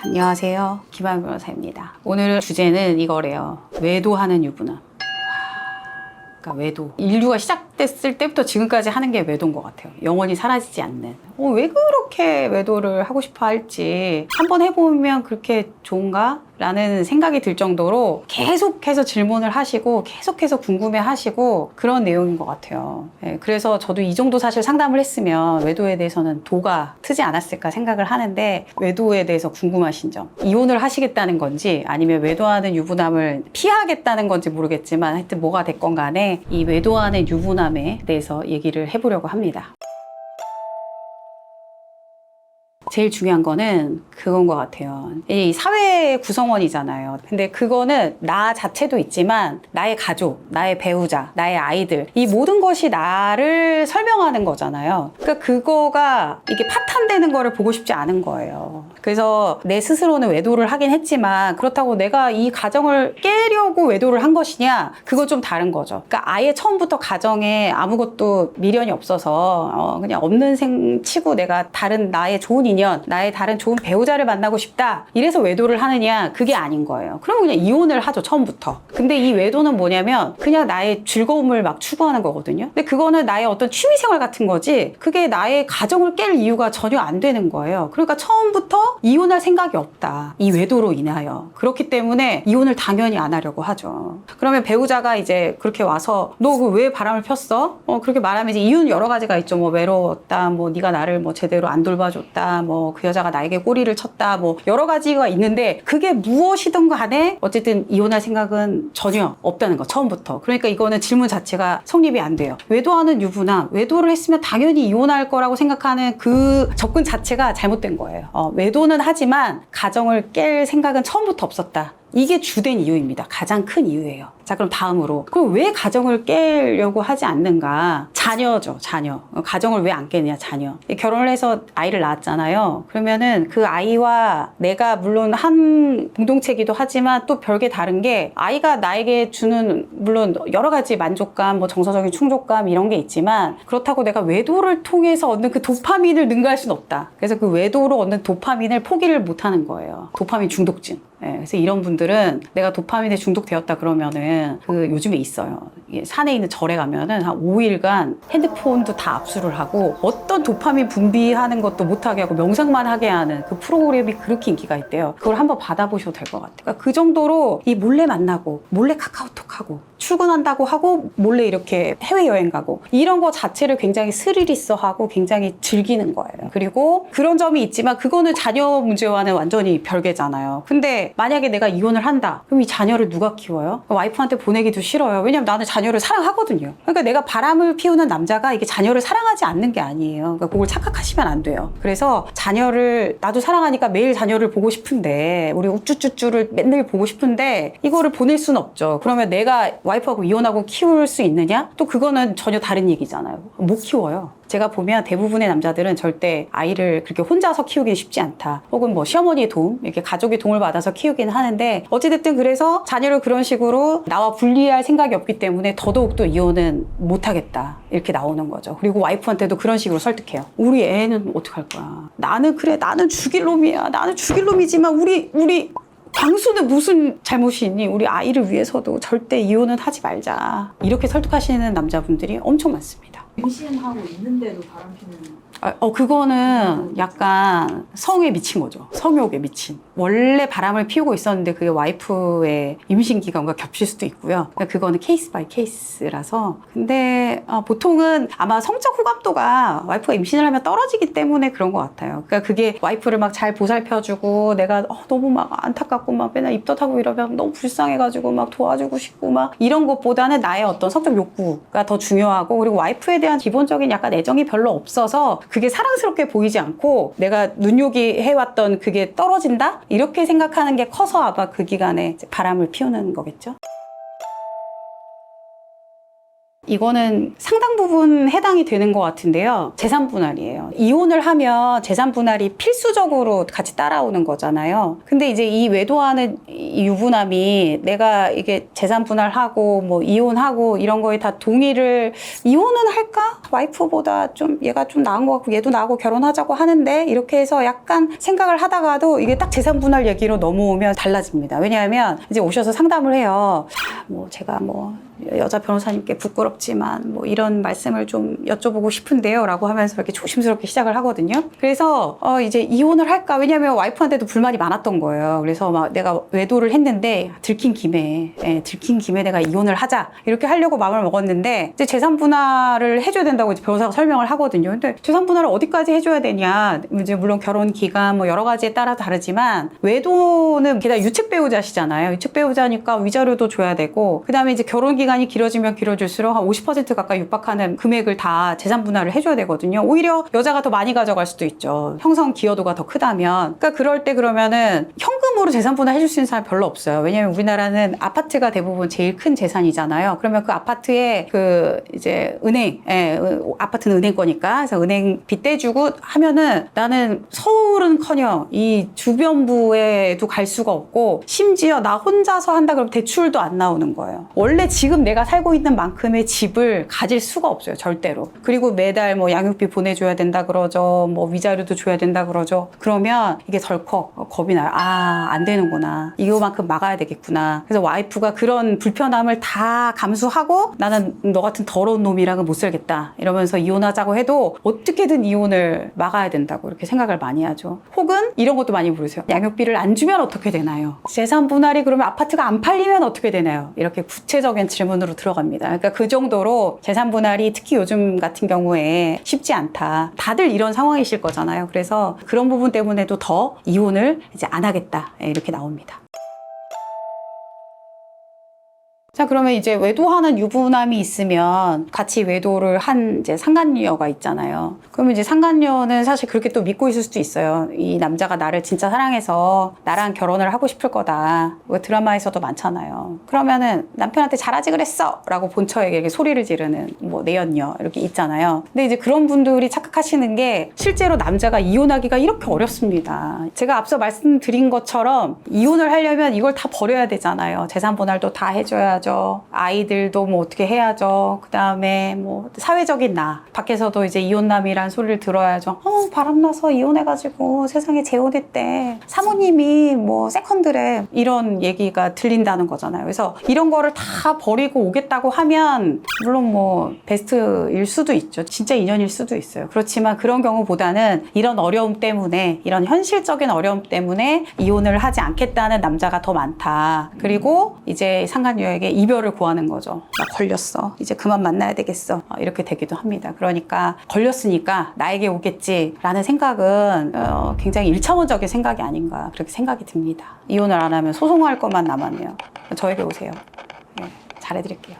안녕하세요. 김하연 변호사입니다. 오늘 주제는 이거래요. 외도하는 유부남. 그러니까 외도. 인류가 시작됐을 때부터 지금까지 하는 게 외도인 것 같아요. 영원히 사라지지 않는. 왜 그렇게 외도를 하고 싶어 할지 한번 해보면 그렇게 좋은가? 라는 생각이 들 정도로 계속해서 질문을 하시고 계속해서 궁금해 하시고 그런 내용인 것 같아요. 그래서 저도 이 정도 사실 상담을 했으면 외도에 대해서는 도가 트지 않았을까 생각을 하는데, 외도에 대해서 궁금하신 점, 이혼을 하시겠다는 건지 아니면 외도하는 유부남을 피하겠다는 건지 모르겠지만 하여튼 뭐가 됐건 간에 이 외도하는 유부남에 대해서 얘기를 해보려고 합니다. 제일 중요한 거는 그건 것 같아요. 이 사회의 구성원이잖아요. 근데 그거는 나 자체도 있지만 나의 가족, 나의 배우자, 나의 아이들, 이 모든 것이 나를 설명하는 거잖아요. 그러니까 그거가 이게 파탄되는 거를 보고 싶지 않은 거예요. 그래서 내 스스로는 외도를 하긴 했지만 그렇다고 내가 이 가정을 깨려고 외도를 한 것이냐, 그거 좀 다른 거죠. 그러니까 아예 처음부터 가정에 아무것도 미련이 없어서 그냥 없는 생 치고 내가 다른 나의 좋은 인연, 나의 다른 좋은 배우자를 만나고 싶다, 이래서 외도를 하느냐, 그게 아닌 거예요. 그럼 그냥 이혼을 하죠, 처음부터. 근데 이 외도는 뭐냐면 그냥 나의 즐거움을 막 추구하는 거거든요. 근데 그거는 나의 어떤 취미생활 같은 거지, 그게 나의 가정을 깰 이유가 전혀 안 되는 거예요. 그러니까 처음부터 이혼할 생각이 없다, 이 외도로 인하여. 그렇기 때문에 이혼을 당연히 안 하려고 하죠. 그러면 배우자가 이제 그렇게 와서 너 그 왜 바람을 폈어? 그렇게 말하면 이제 이유는 여러 가지가 있죠. 뭐 외로웠다, 뭐 네가 나를 뭐 제대로 안 돌봐줬다, 뭐 그 여자가 나에게 꼬리를 쳤다, 뭐 여러 가지가 있는데 그게 무엇이든 간에 어쨌든 이혼할 생각은 전혀 없다는 거, 처음부터. 그러니까 이거는 질문 자체가 성립이 안 돼요. 외도하는 유부남, 외도를 했으면 당연히 이혼할 거라고 생각하는 그 접근 자체가 잘못된 거예요. 외도는 하지만 가정을 깰 생각은 처음부터 없었다. 이게 주된 이유입니다. 가장 큰 이유예요. 자, 그럼 다음으로, 그럼 왜 가정을 깨려고 하지 않는가? 자녀죠, 자녀. 가정을 왜 안 깨느냐, 자녀. 결혼을 해서 아이를 낳았잖아요. 그러면은 그 아이와 내가 물론 한 공동체이기도 하지만 또 별개 다른 게, 아이가 나에게 주는 물론 여러 가지 만족감, 뭐 정서적인 충족감 이런 게 있지만, 그렇다고 내가 외도를 통해서 얻는 그 도파민을 능가할 수는 없다. 그래서 그 외도로 얻는 도파민을 포기를 못 하는 거예요. 도파민 중독증. 그래서 이런 분들은 내가 도파민에 중독되었다 그러면은 그 요즘에 있어요. 산에 있는 절에 가면은 한 5일간 핸드폰도 다 압수를 하고 어떤 도파민 분비하는 것도 못하게 하고 명상만 하게 하는 그 프로그램이 그렇게 인기가 있대요. 그걸 한번 받아보셔도 될 것 같아요. 그러니까 그 정도로 이 몰래 만나고 몰래 카카오톡하고 출근한다고 하고 몰래 이렇게 해외여행 가고 이런 거 자체를 굉장히 스릴 있어 하고 굉장히 즐기는 거예요. 그리고 그런 점이 있지만 그거는 자녀 문제와는 완전히 별개잖아요. 근데 만약에 내가 이혼을 한다, 그럼 이 자녀를 누가 키워요? 와이프한테 보내기도 싫어요. 왜냐면 나는 자녀를 사랑하거든요. 그러니까 내가 바람을 피우는 남자가 이게 자녀를 사랑하지 않는 게 아니에요. 그러니까 그걸 착각하시면 안 돼요. 그래서 자녀를, 나도 사랑하니까 매일 자녀를 보고 싶은데, 우리 우쭈쭈쭈를 맨날 보고 싶은데 이거를 보낼 수는 없죠. 그러면 내가 와이프하고 이혼하고 키울 수 있느냐? 또 그거는 전혀 다른 얘기잖아요. 못 키워요. 제가 보면 대부분의 남자들은 절대 아이를 그렇게 혼자서 키우기 쉽지 않다, 혹은 뭐 시어머니의 도움, 이렇게 가족의 도움을 받아서 키우긴 하는데, 어찌됐든 그래서 자녀를 그런 식으로 나와 분리할 생각이 없기 때문에 더더욱 또 이혼은 못하겠다, 이렇게 나오는 거죠. 그리고 와이프한테도 그런 식으로 설득해요. 우리 애는 어떡할 거야? 나는 그래, 나는 죽일 놈이야. 나는 죽일 놈이지만 우리 광수는 무슨 잘못이 있니? 우리 아이를 위해서도 절대 이혼은 하지 말자. 이렇게 설득하시는 남자분들이 엄청 많습니다. 임신하고 있는데도 바람피는. 그거는 약간 성에 미친 거죠. 성욕에 미친. 원래 바람을 피우고 있었는데 그게 와이프의 임신 기간과 겹칠 수도 있고요. 그러니까 그거는 케이스 바이 케이스라서. 근데 보통은 아마 성적 호감도가 와이프가 임신을 하면 떨어지기 때문에 그런 것 같아요. 그러니까 그게 와이프를 막 잘 보살펴주고 내가 너무 막 안타깝고 막 맨날 입덧하고 이러면 너무 불쌍해가지고 막 도와주고 싶고 막 이런 것보다는 나의 어떤 성적 욕구가 더 중요하고, 그리고 와이프에 대한 기본적인 약간 애정이 별로 없어서 그게 사랑스럽게 보이지 않고 내가 눈요기 해왔던 그게 떨어진다? 이렇게 생각하는 게 커서 아마 그 기간에 바람을 피우는 거겠죠? 이거는 상당 부분 해당이 되는 것 같은데요. 재산 분할이에요. 이혼을 하면 재산 분할이 필수적으로 같이 따라오는 거잖아요. 근데 이제 이 외도하는 이 유부남이 내가 이게 재산 분할하고 뭐 이혼하고 이런 거에 다 동의를 이혼은 할까? 와이프보다 좀 얘가 좀 나은 것 같고 얘도 나하고 결혼하자고 하는데 이렇게 해서 약간 생각을 하다가도 이게 딱 재산 분할 얘기로 넘어오면 달라집니다. 왜냐하면 이제 오셔서 상담을 해요. 뭐 제가 뭐 여자 변호사님께 부끄럽지만 뭐 이런 말씀을 좀 여쭤보고 싶은데요 라고 하면서 이렇게 조심스럽게 시작을 하거든요. 그래서 이제 이혼을 할까? 왜냐면 와이프한테도 불만이 많았던 거예요. 그래서 막 내가 외도를 했는데 들킨 김에 내가 이혼을 하자 이렇게 하려고 마음을 먹었는데 이제 재산 분할을 해줘야 된다고 이제 변호사가 설명을 하거든요. 근데 재산 분할을 어디까지 해줘야 되냐? 이제 물론 결혼 기간 뭐 여러 가지에 따라 다르지만 외도는 게다가 유책 배우자시잖아요. 유책 배우자니까 위자료도 줘야 되고 그다음에 이제 결혼 기간이 길어지면 길어질수록 한 50% 가까이 육박하는 금액을 다 재산 분할을 해줘야 되거든요. 오히려 여자가 더 많이 가져갈 수도 있죠. 형성 기여도가 더 크다면. 그러니까 그럴 때 그러면은 현금으로 재산 분할 해줄 수 있는 사람 별로 없어요. 왜냐면 우리나라는 아파트가 대부분 제일 큰 재산이잖아요. 그러면 그 아파트에 그 이제 은행, 아파트는 은행 거니까 그래서 은행 빚대주고 하면은 나는 서울은커녕 이 주변부에도 갈 수가 없고 심지어 나 혼자서 한다 그러면 대출도 안 나오는 거예요. 원래 지금 내가 살고 있는 만큼의 집을 가질 수가 없어요. 절대로. 그리고 매달 뭐 양육비 보내줘야 된다 그러죠. 뭐 위자료도 줘야 된다 그러죠. 그러면 이게 덜컥 겁이 나요. 아, 안 되는구나. 이거만큼 막아야 되겠구나. 그래서 와이프가 그런 불편함을 다 감수하고 나는 너 같은 더러운 놈이랑은 못 살겠다. 이러면서 이혼하자고 해도 어떻게든 이혼을 막아야 된다고 이렇게 생각을 많이 하죠. 혹은 이런 것도 많이 물으세요. 양육비를 안 주면 어떻게 되나요? 재산 분할이 그러면 아파트가 안 팔리면 어떻게 되나요? 이렇게 구체적인 질문으로 들어갑니다. 그러니까 그 정도로 재산 분할이 특히 요즘 같은 경우에 쉽지 않다. 다들 이런 상황이실 거잖아요. 그래서 그런 부분 때문에도 더 이혼을 이제 안 하겠다. 이렇게 나옵니다. 자, 그러면 이제 외도하는 유부남이 있으면 같이 외도를 한 이제 상간녀가 있잖아요. 그러면 이제 상간녀는 사실 그렇게 또 믿고 있을 수도 있어요. 이 남자가 나를 진짜 사랑해서 나랑 결혼을 하고 싶을 거다. 뭐 드라마에서도 많잖아요. 그러면은 남편한테 잘하지 그랬어! 라고 본처에게 이렇게 소리를 지르는 뭐 내연녀 이렇게 있잖아요. 근데 이제 그런 분들이 착각하시는 게 실제로 남자가 이혼하기가 이렇게 어렵습니다. 제가 앞서 말씀드린 것처럼 이혼을 하려면 이걸 다 버려야 되잖아요. 재산 분할도 다 해줘야죠. 아이들도 뭐 어떻게 해야죠. 그 다음에 뭐 사회적인 나 밖에서도 이제 이혼남이란 소리를 들어야죠. 바람나서 이혼해가지고 세상에 재혼했대. 사모님이 뭐 세컨드래. 이런 얘기가 들린다는 거잖아요. 그래서 이런 거를 다 버리고 오겠다고 하면 물론 뭐 베스트일 수도 있죠. 진짜 인연일 수도 있어요. 그렇지만 그런 경우보다는 이런 어려움 때문에 이런 현실적인 어려움 때문에 이혼을 하지 않겠다는 남자가 더 많다. 그리고 이제 상간녀에게 이별을 구하는 거죠. 나 걸렸어. 이제 그만 만나야 되겠어. 이렇게 되기도 합니다. 그러니까 걸렸으니까 나에게 오겠지라는 생각은 굉장히 일차원적인 생각이 아닌가 그렇게 생각이 듭니다. 이혼을 안 하면 소송할 것만 남았네요. 저에게 오세요. 네, 잘해드릴게요.